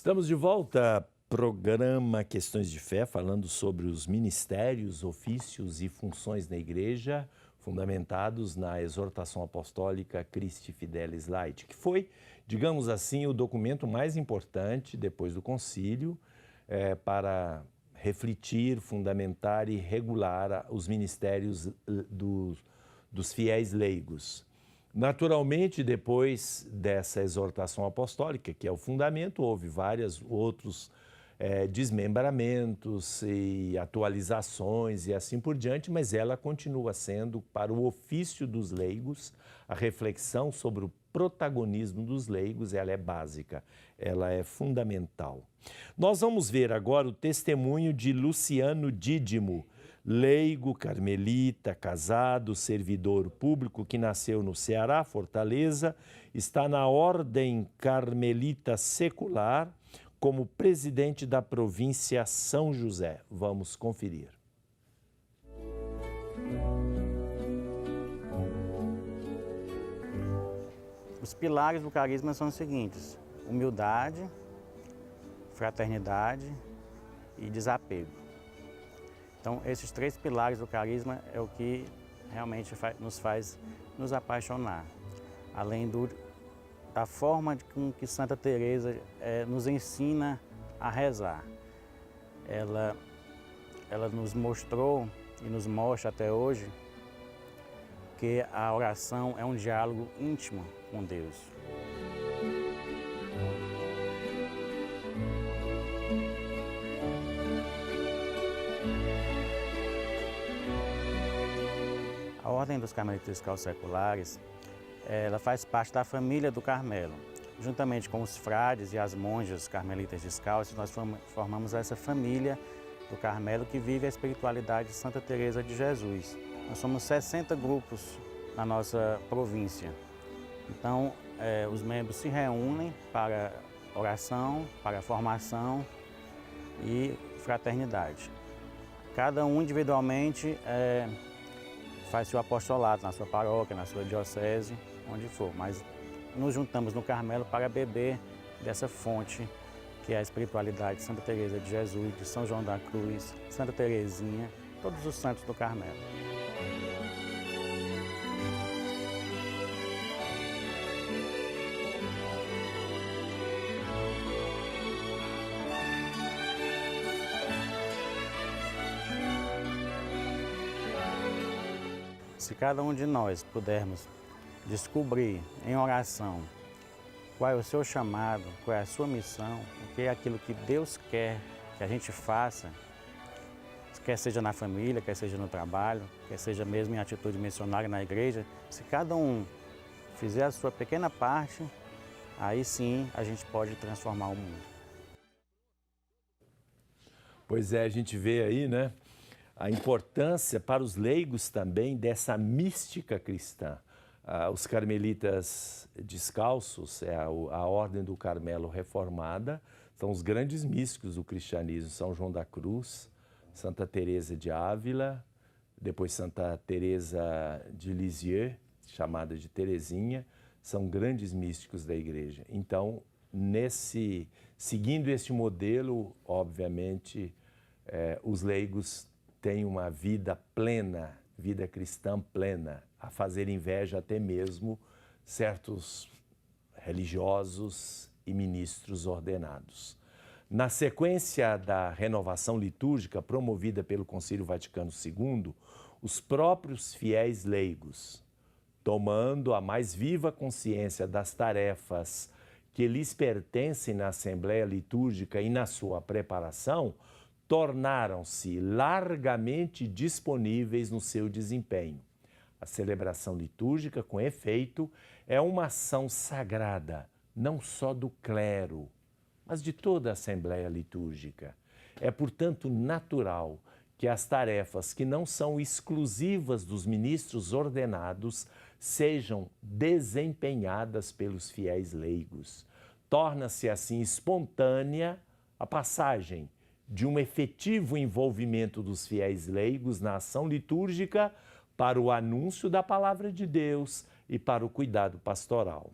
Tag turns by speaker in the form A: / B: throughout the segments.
A: Estamos de volta, programa Questões de Fé, falando sobre os ministérios, ofícios e funções na igreja, fundamentados na exortação apostólica Christi Fidelis Laeti, que foi, digamos assim, o documento mais importante depois do concílio para refletir, fundamentar e regular os ministérios dos fiéis leigos. Naturalmente, depois dessa exortação apostólica, que é o fundamento, houve vários outros desmembramentos e atualizações e assim por diante, mas ela continua sendo, para o ofício dos leigos, a reflexão sobre o protagonismo dos leigos, ela é básica, ela é fundamental. Nós vamos ver agora o testemunho de Luciano Dídimo, leigo, carmelita, casado, servidor público, que nasceu no Ceará, Fortaleza, está na Ordem Carmelita Secular como presidente da província São José. Vamos conferir.
B: Os pilares do carisma são os seguintes: humildade, fraternidade e desapego. Então, esses três pilares do carisma é o que realmente nos faz nos apaixonar. Além da forma com que Santa Teresa nos ensina a rezar. Ela nos mostrou e nos mostra até hoje que a oração é um diálogo íntimo com Deus. A Ordem dos Carmelitas Descalços Seculares, ela faz parte da família do Carmelo. Juntamente com os frades e as monjas carmelitas descalços, nós formamos essa família do Carmelo que vive a espiritualidade de Santa Teresa de Jesus. Nós somos 60 grupos na nossa província. Então, os membros se reúnem para oração, para formação e fraternidade. Cada um individualmente faz seu apostolado na sua paróquia, na sua diocese, onde for, mas nos juntamos no Carmelo para beber dessa fonte que é a espiritualidade de Santa Teresa de Jesus, de São João da Cruz, Santa Teresinha, todos os santos do Carmelo. Se cada um de nós pudermos descobrir em oração qual é o seu chamado, qual é a sua missão, o que é aquilo que Deus quer que a gente faça, quer seja na família, quer seja no trabalho, quer seja mesmo em atitude missionária na igreja, se cada um fizer a sua pequena parte, aí sim a gente pode transformar o mundo.
A: Pois é, a gente vê aí, né, a importância para os leigos também dessa mística cristã. Os carmelitas descalços, a Ordem do Carmelo reformada, são os grandes místicos do cristianismo, São João da Cruz, Santa Teresa de Ávila, depois Santa Teresa de Lisieux, chamada de Teresinha, são grandes místicos da igreja. Então, seguindo este modelo, obviamente, os leigos têm uma vida plena, vida cristã plena, a fazer inveja até mesmo certos religiosos e ministros ordenados. Na sequência da renovação litúrgica promovida pelo Concílio Vaticano II, os próprios fiéis leigos, tomando a mais viva consciência das tarefas que lhes pertencem na Assembleia Litúrgica e na sua preparação, tornaram-se largamente disponíveis no seu desempenho. A celebração litúrgica, com efeito, é uma ação sagrada, não só do clero, mas de toda a Assembleia Litúrgica. É, portanto, natural que as tarefas que não são exclusivas dos ministros ordenados sejam desempenhadas pelos fiéis leigos. Torna-se assim espontânea a passagem de um efetivo envolvimento dos fiéis leigos na ação litúrgica para o anúncio da palavra de Deus e para o cuidado pastoral.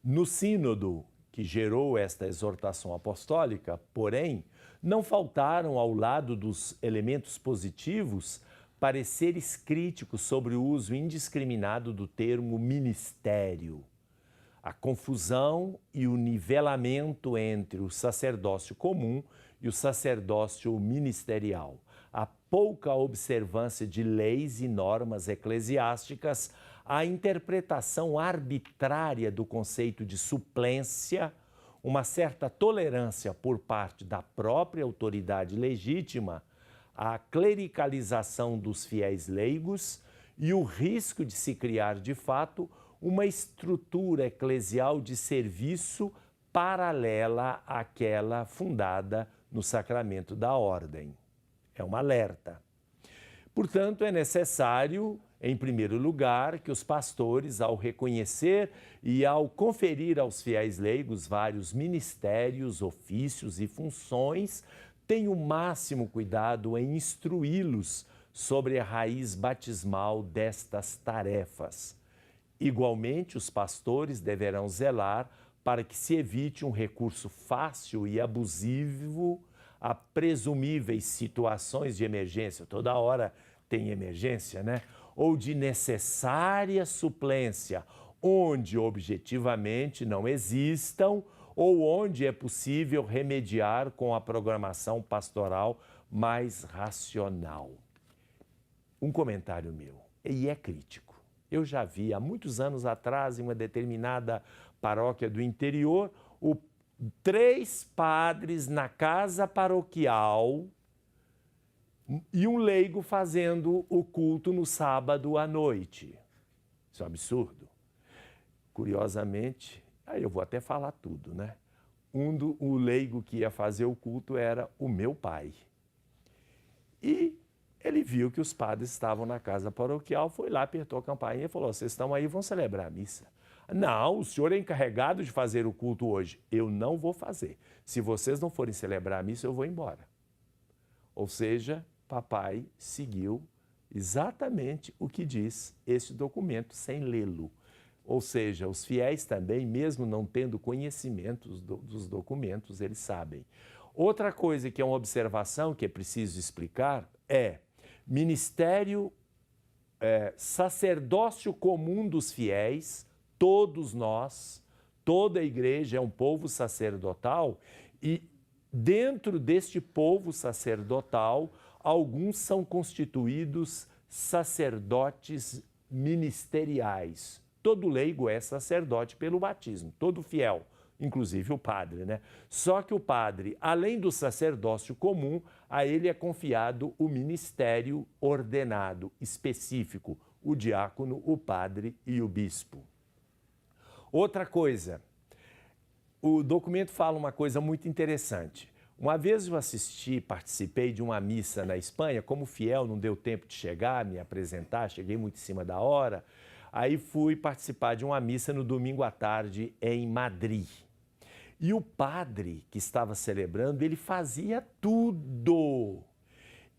A: No sínodo que gerou esta exortação apostólica, porém, não faltaram, ao lado dos elementos positivos, pareceres críticos sobre o uso indiscriminado do termo ministério. A confusão e o nivelamento entre o sacerdócio comum e o sacerdócio ministerial. A pouca observância de leis e normas eclesiásticas, a interpretação arbitrária do conceito de suplência, uma certa tolerância por parte da própria autoridade legítima, a clericalização dos fiéis leigos e o risco de se criar, de fato, uma estrutura eclesial de serviço paralela àquela fundada no sacramento da ordem. É um alerta. Portanto, é necessário, em primeiro lugar, que os pastores, ao reconhecer e ao conferir aos fiéis leigos vários ministérios, ofícios e funções, tenham o máximo cuidado em instruí-los sobre a raiz batismal destas tarefas. Igualmente, os pastores deverão zelar para que se evite um recurso fácil e abusivo a presumíveis situações de emergência. Toda hora tem emergência, né? Ou de necessária suplência, onde objetivamente não existam ou onde é possível remediar com a programação pastoral mais racional. Um comentário meu, e é crítico. Eu já vi há muitos anos atrás, em uma determinada paróquia do interior, 3 padres na casa paroquial e um leigo fazendo o culto no sábado à noite. Isso é um absurdo. Curiosamente, aí eu vou até falar tudo, né? O leigo que ia fazer o culto era o meu pai. E ele viu que os padres estavam na casa paroquial, foi lá, apertou a campainha e falou: vocês estão aí, vão celebrar a missa. Não, o senhor é encarregado de fazer o culto hoje. Eu não vou fazer. Se vocês não forem celebrar a missa, eu vou embora. Ou seja, papai seguiu exatamente o que diz esse documento, sem lê-lo. Ou seja, os fiéis também, mesmo não tendo conhecimento dos documentos, eles sabem. Outra coisa que é uma observação que é preciso explicar é ministério, sacerdócio comum dos fiéis. Todos nós, toda a igreja é um povo sacerdotal e dentro deste povo sacerdotal, alguns são constituídos sacerdotes ministeriais. Todo leigo é sacerdote pelo batismo, todo fiel, inclusive o padre, né? Só que o padre, além do sacerdócio comum, a ele é confiado o ministério ordenado, específico, o diácono, o padre e o bispo. Outra coisa, o documento fala uma coisa muito interessante. Uma vez eu participei de uma missa na Espanha, como fiel, não deu tempo de chegar, me apresentar, cheguei muito em cima da hora. Aí fui participar de uma missa no domingo à tarde em Madrid. E o padre que estava celebrando, ele fazia tudo.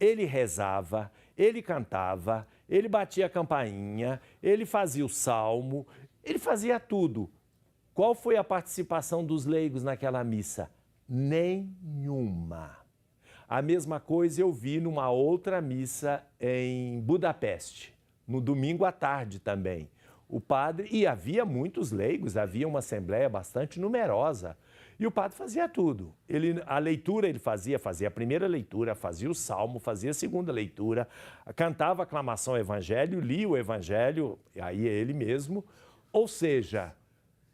A: Ele rezava, ele cantava, ele batia a campainha, ele fazia o salmo, ele fazia tudo. Qual foi a participação dos leigos naquela missa? Nenhuma. A mesma coisa eu vi numa outra missa em Budapeste, no domingo à tarde também. O padre, e havia muitos leigos, havia uma assembleia bastante numerosa, e o padre fazia tudo. A leitura ele fazia a primeira leitura, fazia o salmo, fazia a segunda leitura, cantava a aclamação ao evangelho, lia o evangelho, aí ele mesmo. Ou seja,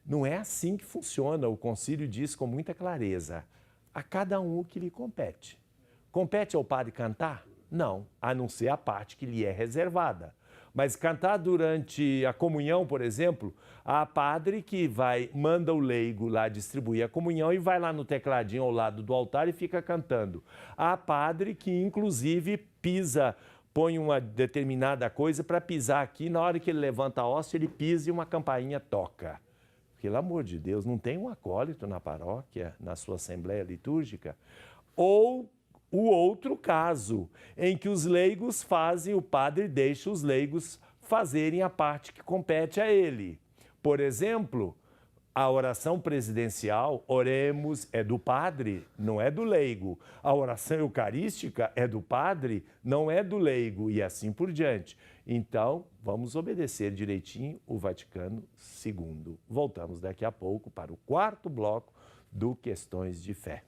A: não é assim que funciona. O concílio diz com muita clareza: a cada um o que lhe compete. Compete ao padre cantar? Não, a não ser a parte que lhe é reservada. Mas cantar durante a comunhão, por exemplo, há padre que manda o leigo lá distribuir a comunhão e vai lá no tecladinho ao lado do altar e fica cantando. Há padre que, inclusive, põe uma determinada coisa para pisar aqui, na hora que ele levanta a hóstia, ele pisa e uma campainha toca. Pelo amor de Deus, não tem um acólito na paróquia, na sua assembleia litúrgica? Ou o outro caso, em que os leigos o padre deixa os leigos fazerem a parte que compete a ele. Por exemplo, A oração presidencial, oremos, é do padre, não é do leigo. A oração eucarística é do padre, não é do leigo, e assim por diante. Então, vamos obedecer direitinho o Vaticano II. Voltamos daqui a pouco para o quarto bloco do Questões de Fé.